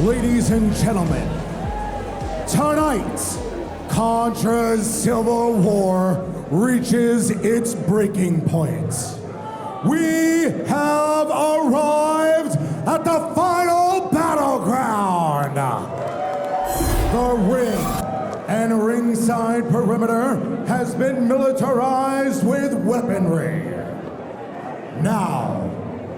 Ladies and gentlemen, tonight, Contra's Civil War reaches its breaking point. We have arrived at the final battleground. The ring and ringside perimeter has been militarized with weaponry. Now,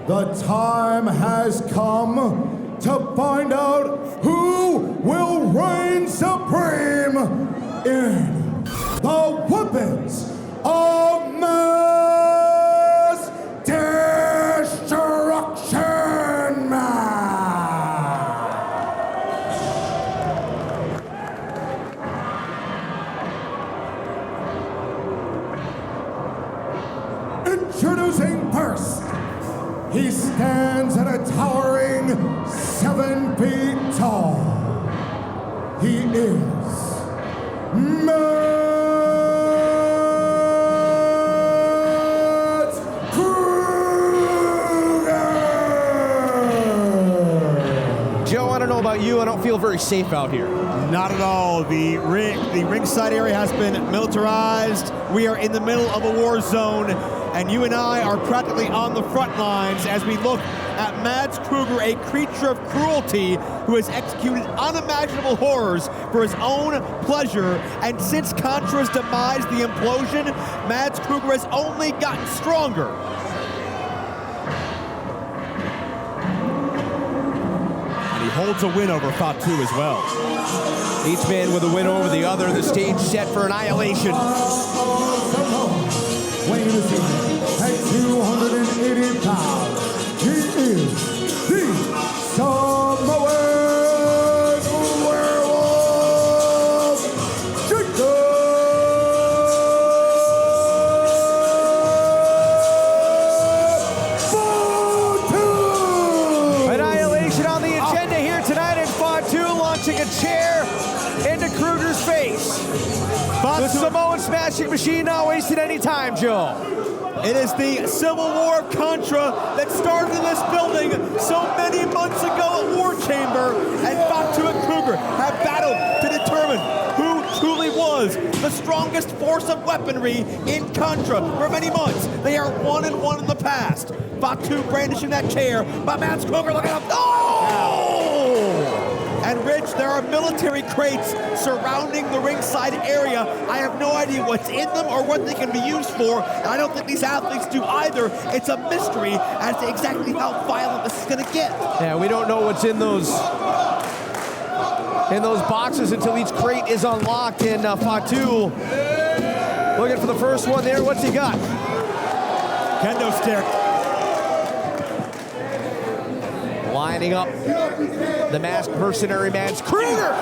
the time has come to find out who will reign supreme in the weapons of mass destruction Introducing first, he stands at a towering 7 feet tall. He is Mads Krugger! Joe, I don't know about you, I don't feel very safe out here. Not at all. The ringside area has been militarized. We are in the middle of a war zone, and you and I are practically on the front lines as we look at Mads Krugger, a creature of cruelty who has executed unimaginable horrors for his own pleasure. And since Contra's demise, the implosion, Mads Krugger has only gotten stronger. And he holds a win over Fatu as well. Each man with a win over the other, the stage set for annihilation. Weighing this evening at 280 pounds, he is the Samoan Werewolf, Fatu! Annihilation on the agenda here tonight, and Fatu launching a chair into Krugger's face. The Samoan smashing machine not wasting any time, Joe. It is the Civil War of Contra that started in this building so many months ago at War Chamber, and Fatu and Krugger have battled to determine who truly was the strongest force of weaponry in Contra for many months. They are 1-1 in the past. Fatu brandishing that chair, but Mads Krugger looking up. Oh! And Rich, there are military crates surrounding the ringside area. I have no idea what's in them or what they can be used for, and I don't think these athletes do either. It's a mystery as to exactly how violent this is gonna get. Yeah, we don't know what's in those boxes until each crate is unlocked, and Fatu looking for the first one there. What's he got? Kendo stick. Lining up the masked mercenary Mads Krugger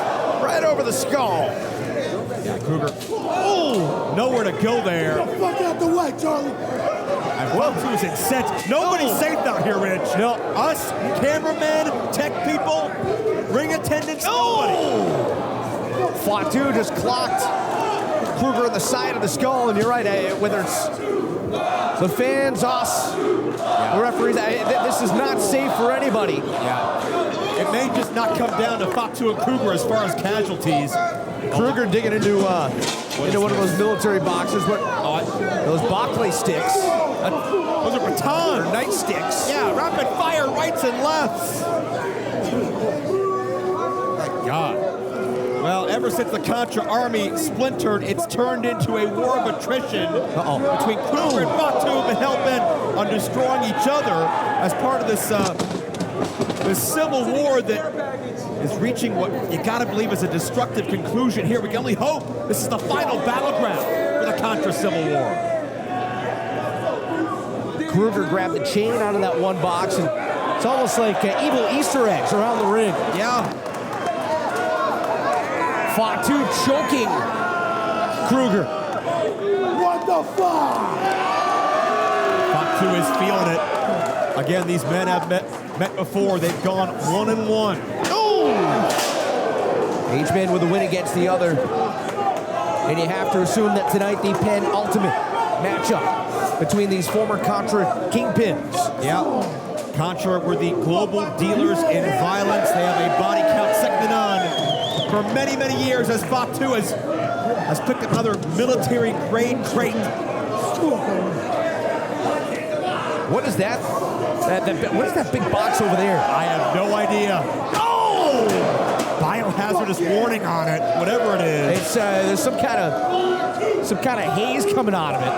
right over the skull. Yeah, Krugger. Oh, nowhere to go there. Get the fuck out the way, Charlie. And Fatu is incensed. Nobody's safe out here, Rich. No, us, cameramen, tech people, ring attendants, nobody. Fatu just clocked Krugger in the side of the skull, and you're right, whether it's the fans, us, the referees, this is not safe for anybody. Yeah. It may just not come down to Fatu and Krugger as far as casualties. Krugger digging into one of those military boxes. Those Baclay sticks. Those are batons. Or nightsticks. Yeah, rapid fire rights and lefts. My God. Well, ever since the Contra army splintered, it's turned into a war of attrition between Krugger and Fatu, who've been hell-bent on destroying each other as part of this civil war that is reaching what you gotta believe is a destructive conclusion here. We can only hope this is the final battleground for the Contra Civil War. Krugger grabbed the chain out of that one box, and it's almost like evil Easter eggs around the ring. Yeah. Fatu choking Krugger. What the fuck? Fatu is feeling it. Again, these men have met before. They've gone 1-1. Oh! Each man with a win against the other. And you have to assume that tonight the penultimate matchup between these former Contra kingpins. Yeah. Contra were the global dealers in violence. They have a body count many, many years as Fatu has picked up another military-grade trait. What is that? What is that big box over there? I have no idea. Oh! Biohazardous warning on it, whatever it is. It's there's some kind of haze coming out of it.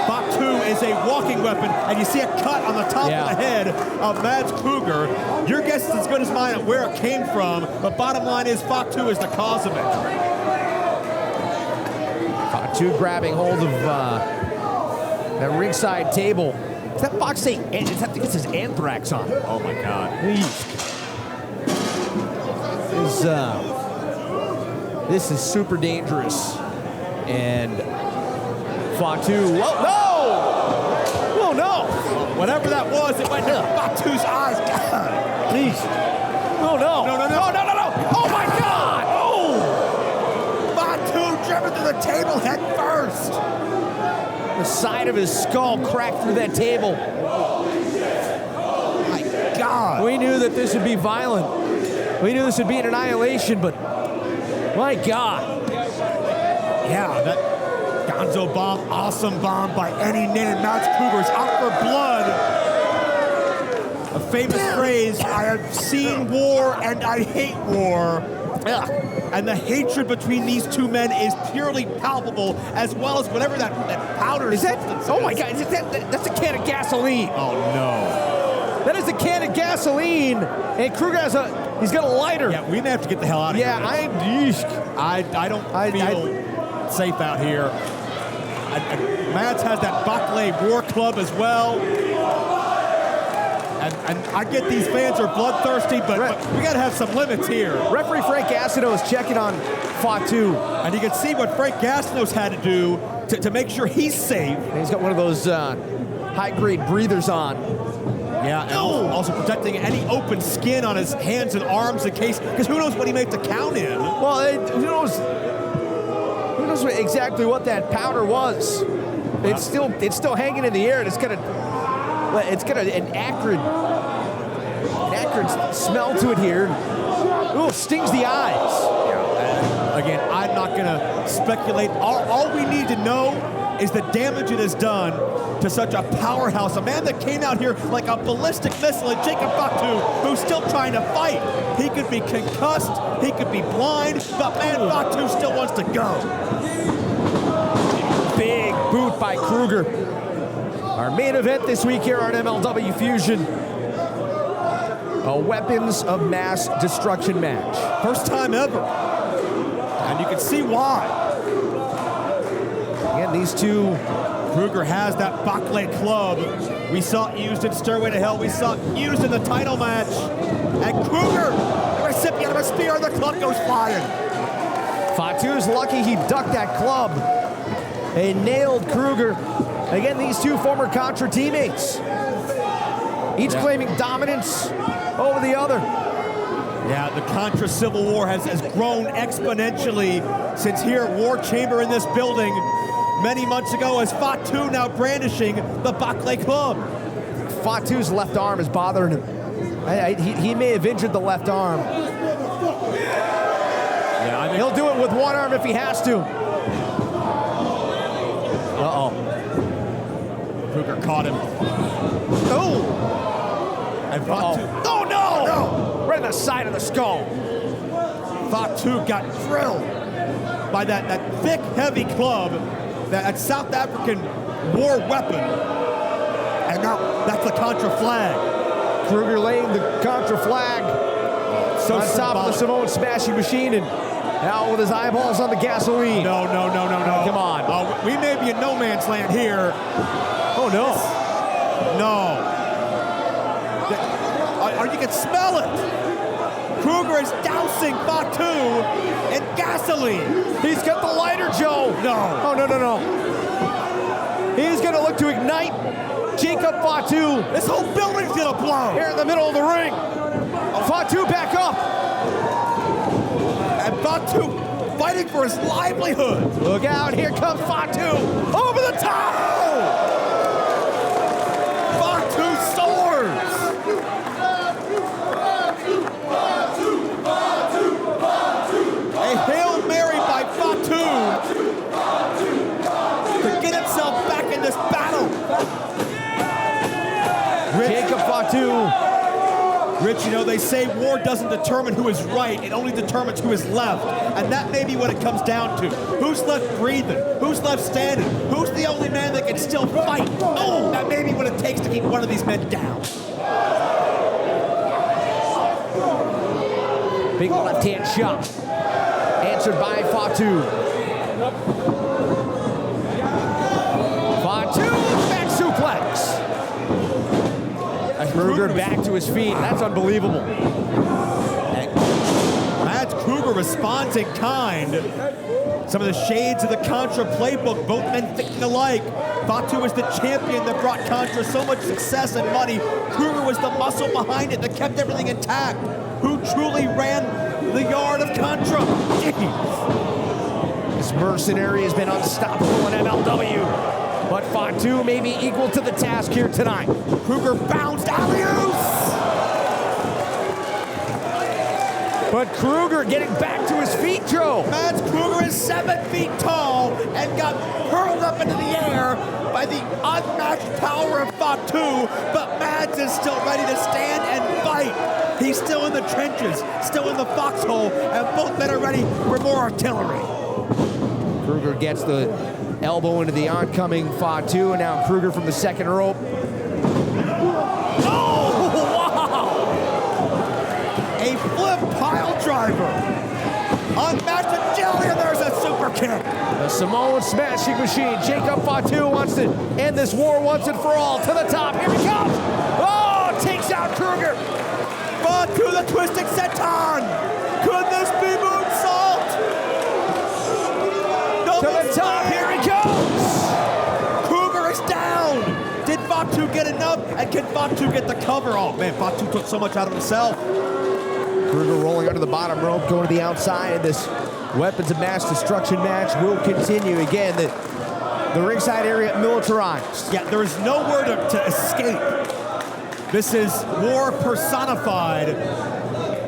Fatu is a walking weapon, and you see a cut on the top of the head of Mads Krugger. Your guess is as good as mine at where it came from, but bottom line is Fatu is the cause of it. Fatu grabbing hold of that ringside table. Does that box say, I think it says Anthrax on it. Oh my God. This is super dangerous. And Fatu, whoa, no! Oh no! Whatever that was, it went into Fatu's eyes. Please. Oh no. No. Oh my God! Oh! Fatu driven to the table head first. The side of his skull cracked through that table. My God. We knew that this would be violent. We knew this would be an annihilation, but my God. Yeah, that Gonzo bomb, awesome bomb by any name. Mads Krugger's out for blood. A famous phrase, I have seen war and I hate war. Ugh. And the hatred between these two men is purely palpable, as well as whatever that powder Is that? substance Oh is. my God! That's a can of gasoline. Oh no! That is a can of gasoline, and Krugger he's got a lighter. Yeah, we may have to get the hell out of here. Yeah, I don't feel safe out here. Mads has that Bakle war club as well. And I get these fans are bloodthirsty, but we got to have some limits here. Referee Frank Gastineau is checking on Fatu. And you can see what Frank Gastineau's had to do to make sure he's safe. And he's got one of those high-grade breathers on. Yeah, and also protecting any open skin on his hands and arms in case, because who knows what he made the count in. Well, who knows exactly what that powder was. It's still hanging in the air, and it's got an acrid smell to it here. Ooh, stings the eyes. Yeah. Again, I'm not gonna speculate. All we need to know is the damage it has done to such a powerhouse, a man that came out here like a ballistic missile, and Jacob Fatu, who's still trying to fight. He could be concussed, he could be blind, but man, Fatu still wants to go. Big boot by Krugger. Our main event this week here on MLW Fusion. A weapons of mass destruction match. First time ever. And you can see why. Again, these two. Krugger has that Bakle club. We saw it used in Stairway to Hell. We saw it used in the title match. And Krugger, the recipient of a spear, the club goes flying. Fatu's lucky he ducked that club and nailed Krugger. Again, these two former Contra teammates, each claiming dominance over the other. Yeah, the Contra Civil War has grown exponentially since here at War Chamber in this building many months ago, as Fatu now brandishing the Bakle Club. Fatu's left arm is bothering him. He may have injured the left arm. Yeah, I mean, he'll do it with one arm if he has to. Uh-oh. Krugger caught him. Oh! And Fatu. Oh, no! Right in the side of the skull. Fatu got drilled by that thick, heavy club, that South African war weapon. And now that's the Contra flag. Krugger laying the Contra flag on top of the Samoan smashing machine, and now with his eyeballs on the gasoline. No. Come on. We may be in no man's land here. Oh, no. No. You can smell it. Krugger is dousing Fatu in gasoline. He's got the lighter, Joe. No. Oh, no. He's going to look to ignite Jacob Fatu. This whole building's going to blow. Here in the middle of the ring. Fatu back up. And Fatu fighting for his livelihood. Look out. Here comes Fatu. Over the top. Fatu soars. Fatu. Rich, you know, they say war doesn't determine who is right, it only determines who is left. And that may be what it comes down to. Who's left breathing? Who's left standing? Who's the only man that can still fight? Oh, that may be what it takes to keep one of these men down. Big left-hand shot. Answered by Fatu. Fatu, back suplex. Krugger back to his feet. That's unbelievable. And Mads Krugger responds in kind. Some of the shades of the Contra playbook, both men thinking alike. Fatu was the champion that brought Contra so much success and money. Krugger was the muscle behind it that kept everything intact. Who truly ran the yard of Contra? This mercenary has been unstoppable in MLW. But Fatu may be equal to the task here tonight. Krugger bounced alley-oops. But Krugger getting back to his feet, Joe. Mads Krugger is 7 feet tall and got hurled up into the air by the unmatched power of Fatu, but Mads is still ready to stand and fight. He's still in the trenches, still in the foxhole, and both men are ready for more artillery. Krugger gets the elbow into the oncoming Fatu, and now Krugger from the second rope. Oh, wow! A flip pile driver. Unmatched agility, and there's a super kick. The Samoan smashing machine. Jacob Fatu wants to end this war once and for all. To the top, here he comes. Oh, takes out Krugger. Fatu, the twisting senton. Could this be moonsault? To the top, here he goes! Krugger is down! Did Fatu get enough? And can Fatu get the cover? Oh man, Fatu took so much out of himself. Krugger rolling under the bottom rope, going to the outside, and this weapons of mass destruction match will continue. Again, the ringside area militarized. Yeah, there is nowhere to escape. This is war personified.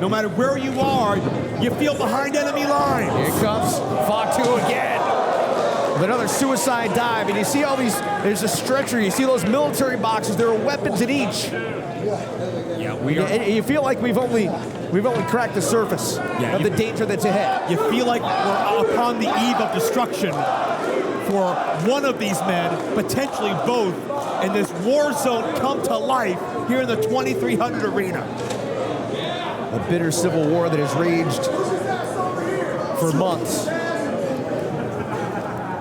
No matter where you are, you feel behind enemy lines. Here comes Fatu again. With another suicide dive, and you see all these, there's a stretcher, you see those military boxes, there are weapons in each. Yeah, we are. And you feel like we've only cracked the surface of the danger that's ahead. You feel like we're upon the eve of destruction for one of these men, potentially both, and this war zone come to life here in the 2300 arena. A bitter civil war that has raged for months.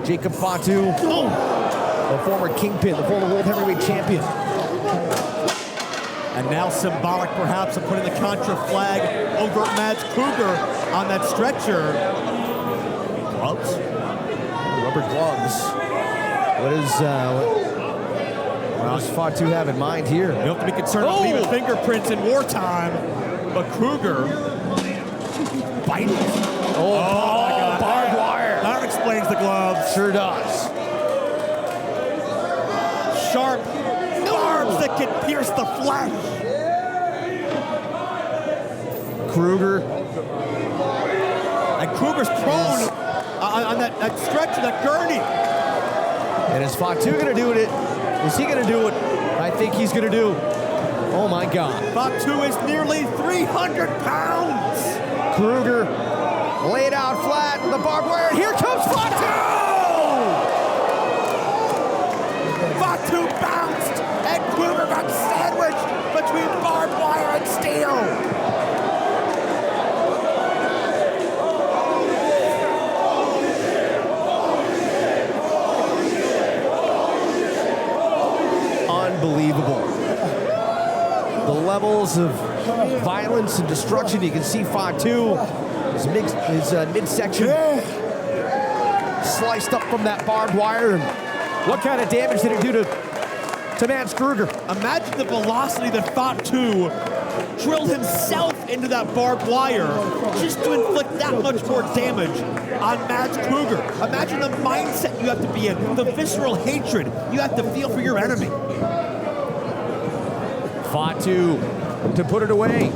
Jacob Fatu, the former kingpin, the former world heavyweight champion. And now symbolic, perhaps, of putting the Contra flag over Mads Krugger on that stretcher. Gloves? Rubber gloves. What does Fatu have in mind here? You don't have to be concerned about leaving fingerprints in wartime, but Krugger biting. Oh, my God. Barbed wire. That explains the gloves. Sure does. Sharp barbs that can pierce the flesh. Krugger. And Kruger's prone on that stretcher, that gurney. And is Fatu going to do it? Is he going to do what I think he's going to do? Oh, my God. Fatu is nearly 300 pounds. Krugger laid out flat in the barbed wire. And here comes Fatu! Fatu bounced, and Krugger got sandwiched between barbed wire and steel. Unbelievable. The levels of violence and destruction. You can see Fatu, his midsection sliced up from that barbed wire. And what kind of damage did it do to Mads Krugger? Imagine the velocity that Fatu drilled himself into that barbed wire just to inflict that much more damage on Mads Krugger. Imagine the mindset you have to be in, the visceral hatred you have to feel for your enemy. Fatu to put it away.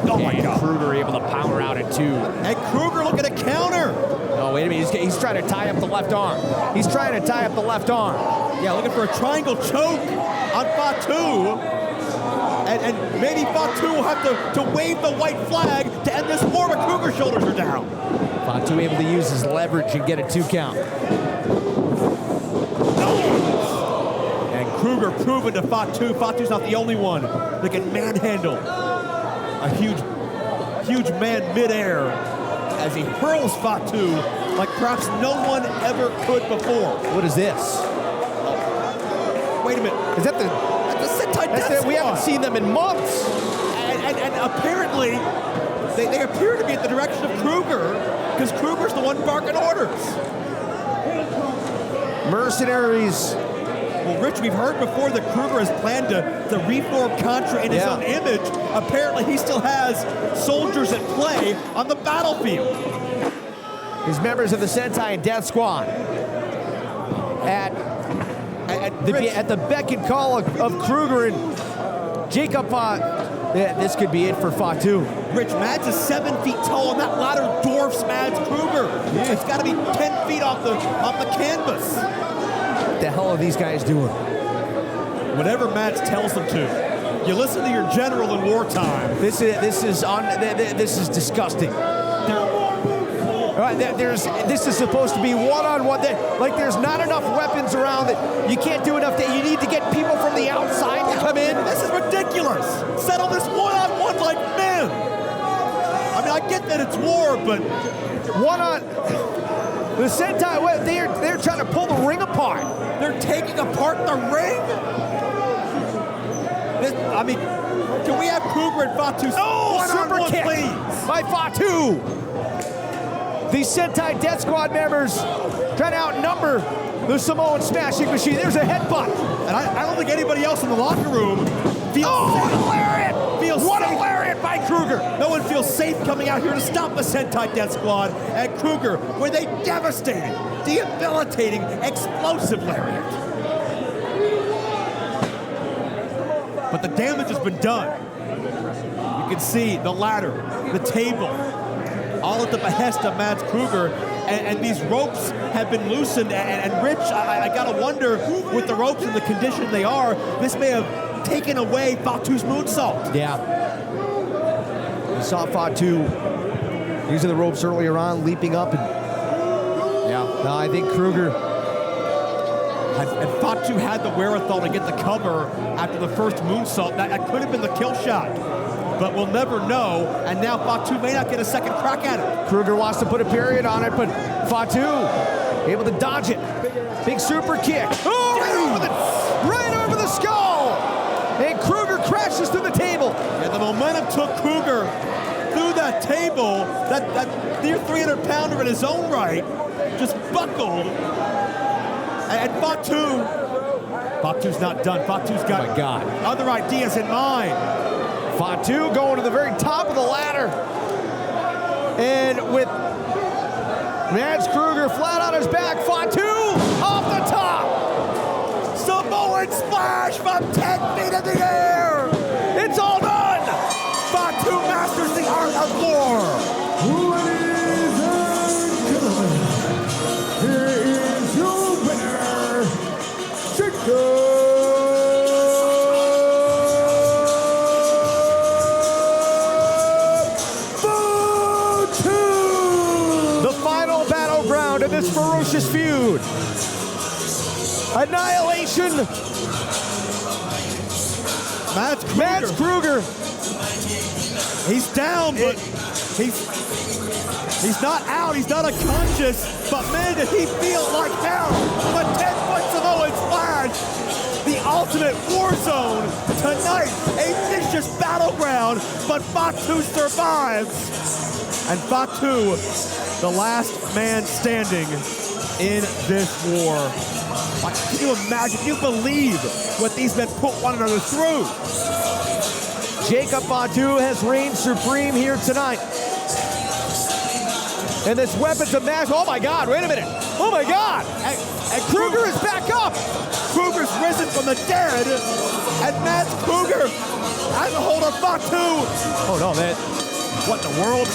Oh my God. Krugger able to power out at 2. And Krugger looking to counter. Oh, wait a minute. He's trying to tie up the left arm. He's trying to tie up the left arm. Yeah, looking for a triangle choke on Fatu. And maybe Fatu will have to wave the white flag to end this war, but Krugger's shoulders are down. Fatu able to use his leverage and get a 2 count. And Krugger proving to Fatu, Fatu's not the only one that can manhandle a huge man midair as he hurls Fatu like perhaps no one ever could before. What is this? Wait a minute. Is that the... We haven't seen them in months. And apparently, they appear to be at the direction of Krugger, because Krugger's the one barking orders. Mercenaries. Well, Rich, we've heard before that Krugger has planned to reform Contra in his own image. Apparently, he still has soldiers at play on the battlefield. His members of the Sentai and Death Squad at the beck and call of Krugger and Jacob. This could be it for Fatu. Rich, Mads is 7 feet tall, and that ladder dwarfs Mads Krugger. Yeah. It's got to be 10 feet off the canvas. What the hell are these guys doing? Whatever Mads tells them to. You listen to your general in wartime. This is disgusting. This is supposed to be one-on-one. Like there's not enough weapons around that you can't do enough. That you need to get people from the outside to come in. This is ridiculous. Settle this one-on-one like men. I mean, I get that it's war, but the Sentai, they're trying to pull the ring apart. They're taking apart the ring. I mean, can we have Krugger and Fatu? Oh, super kick please by Fatu. These Sentai Death Squad members trying to outnumber the Samoan smashing machine. There's a headbutt. And I don't think anybody else in the locker room feels what a lariat! What safe. A lariat by Krugger! No one feels safe coming out here to stop the Sentai Death Squad and Krugger with a devastating, debilitating, explosive lariat. But the damage has been done. You can see the ladder, the table, all at the behest of Mads Krugger, and these ropes have been loosened. And Rich, I gotta wonder, with the ropes in the condition they are, this may have taken away Fatu's moonsault. Yeah. We saw Fatu using the ropes earlier on, leaping up. No, I think Krugger. And Fatu had the wherewithal to get the cover after the first moonsault. That could have been the kill shot. But we'll never know, and now Fatu may not get a second crack at it. Krugger wants to put a period on it, but Fatu able to dodge it. Big super kick. Oh, right over the skull! And Krugger crashes through the table. Yeah, the momentum took Krugger through that table. That near 300-pounder in his own right just buckled. And Fatu's not done. Fatu's got other ideas in mind. Fatu going to the very top of the ladder. And with Mads Krugger flat on his back, Fatu off the top. Samoan splash from 10 feet in the air. It's all done. Fatu masters the art of war. Ladies and gentlemen, here is your winner, Jacob. In this ferocious feud. Annihilation. Mads Krugger. He's down, but he's not out. He's not unconscious. But man, did he feel like hell. But 10-foot Samoan splash. The ultimate war zone tonight. A vicious battleground. But Fatu survives. And Fatu, the last man standing in this war. Can you imagine, can you believe what these men put one another through? Jacob Fatu has reigned supreme here tonight. And this weapons of mass, oh my God, wait a minute. Oh my God, and Krugger is back up. Krugger's risen from the dead, and Mads Krugger has a hold of Fatu. Oh no, man. What in the world?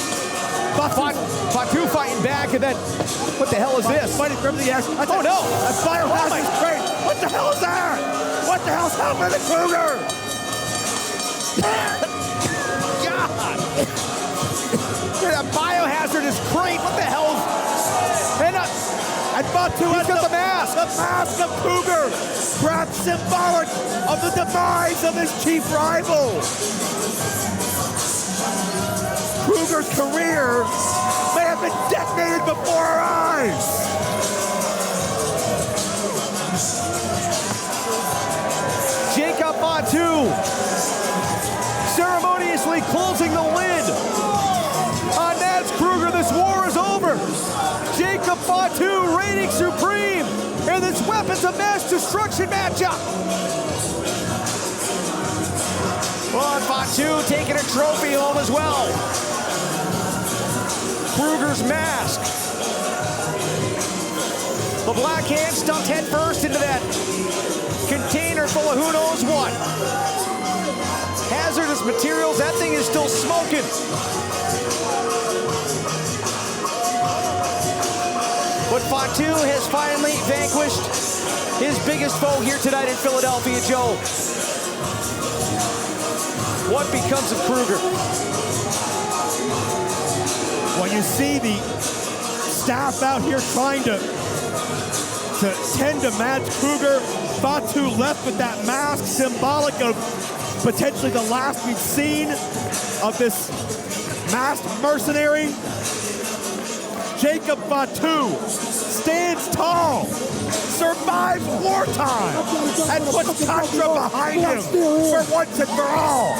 Fatu fighting back, and then, what the hell is this? Fighting from the ass. Oh no! That's biohazard straight. What the hell is that? What the hell's happening to Krugger? God! That biohazard is great. What the hell? And Fatu has got the mask. The mask of Krugger, perhaps symbolic of the demise of his chief rival. Krugger's career may have been detonated before our eyes. Jacob Fatu ceremoniously closing the lid on Mads Krugger. This war is over. Jacob Fatu reigning supreme in this weapons of mass destruction matchup. Well, Fatu taking a trophy home as well. Krugger's mask. The black hand stuffed head first into that container full of who knows what. Hazardous materials, that thing is still smoking. But Fatu has finally vanquished his biggest foe here tonight in Philadelphia, Joe. What becomes of Krugger? Well, you see the staff out here trying to tend to Mads Krugger. Fatu left with that mask, symbolic of potentially the last we've seen of this masked mercenary. Jacob Fatu stands tall, survives wartime, and puts CONTRA behind him for once and for all.